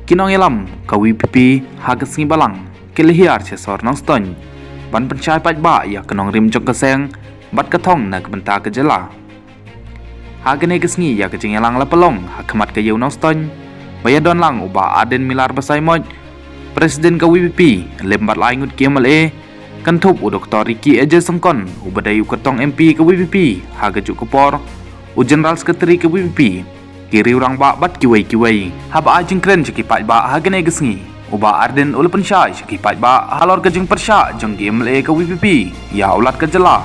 Kinong ilam kawi pipi hagat singi balang kelehiar sesor nang ston ban pencai pat ba ya kenong rim jong keseng bat ketong na kebenta kejela hagane kesngi ya kejing elang la pelong hakmat ke yau nang ston baya don lang uba aden milar basai moj presiden kawi pipi lembat laingut KMLA kan thup u Dr. Ricky Eje Sengkon ubadai u ketong MP kawi pipi haga juk kepor u general sekretari kawi pipi kiri orang ba bat kiwai haba ajing kren ceki pat ba hagane gesngi uba arden ule pensyai ceki pat ba halor kejeng persya jeng KMLA ke WPP ya ulat kejela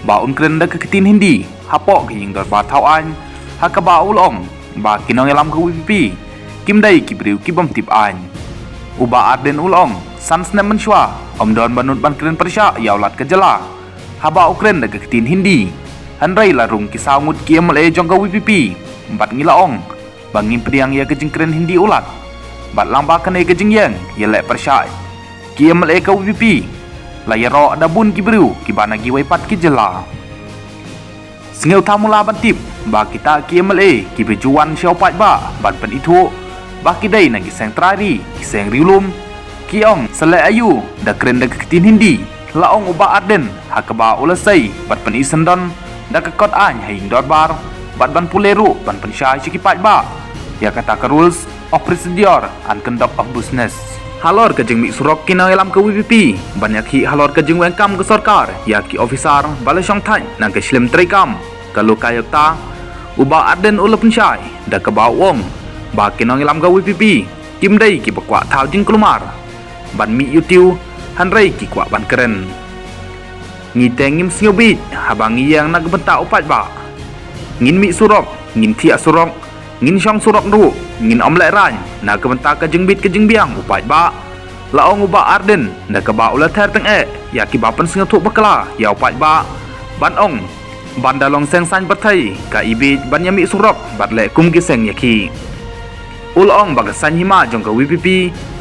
ba un kren da keketin hindi hapok ke ying dor ba tauan haka ba ulong ba kinong elam ke WPP kim dai ki briu ki bom tip an uba arden ulong sans nem mensyua om don banut ban kren persya ya ulat kejela haba ukren da keketin hindi handrai larung kisau ngut KMLA jong ke WPP bat ngilaong bangin priang ya kejeng keren hindi ulat bat lamba kene kejeng yang ya lek persyai KMLA ka WPP la ya ro da bun ki bru ki bana gi wai pat ki jela singeu tamula ban tip ba kita KMLA ki bejuan syau pat ba bat pen itu ba ki dai nang ki seng trari ki seng riulum ki ong sele ayu da keren da ketin hindi la ong uba arden hakaba ulasai bat pen isendon da ke kot an haing dor bar bat ban puleru ban pensyai ciki pat ba ya kata ke rules of procedure and conduct of business halor kejeng mi surok kinang elam ke WPP banyak hi halor kejeng wengkam ke sarkar ya ki officer balai syong tan nang ke slim trekam kalau kayak ta uba arden ula pensyai da ke bawong ba kinang elam ke WPP kim dai ki bakwa thau jing kelumar ban mi yutiu hanrei ki kwa ban keren ngitengim siobit habang yang nak benta upat ba ngin mi surok, ngin thia surok, ngin syong surok ru, ngin om lek ran, na kebenta ke jengbit ke jengbiang upat ba. Laong uba arden, na ke ba ula ter teng ya ki bapen singa thuk bakla, ya upat ba. Ban ong, ban dalong seng san berthai, ka ibit ban yami surok, bat lek kum ki seng yaki. Ulong ba ke san hima jong ke WPP,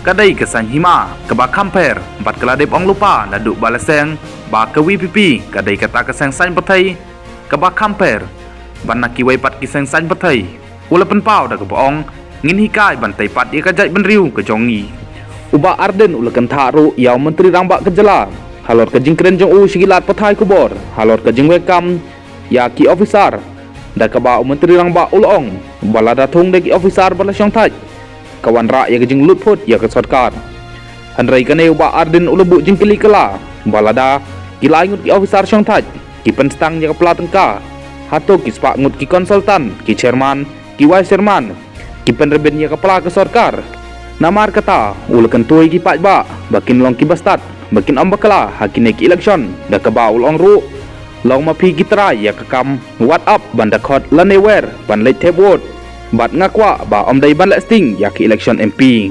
kadai ke san hima, ke ba kamper, bat keladep ong lupa, na duk balaseng, ba ke WPP, kadai kata ke seng san berthai, ke ba kamper. Ban nak kiwai pat kiseng san pathai ula pen pau da ke boong ngin hikai ban tai pat ia kajai ben riu ke jongi uba arden ula kan tharu yau menteri rang ba ke jela halor ke jingkren jong u sigilat pathai kubor halor ke jing welcome ya ki officer da ke ba menteri rang ba ulong bala da thong de ki officer bala syong thai kawan ra ya ke jing lut phut ya ke sarkar hanrai kane uba arden ula bu jing keli kala bala da ki laingut ki officer syong thai ki pen stang ya ke pla tengka hato ki spak ngut ki konsultan ki chairman ki vice chairman ki penreben ya kepala ke sarkar namar kata ulkan tuai ki pat ba bakin long ki bastat bakin om bakala hakine ki election da ka ba ulong ru long ma phi ki trai ya ka kam what up banda khot lanewer ban late tebot bat ngakwa ba om dai ban lasting ya ki election MP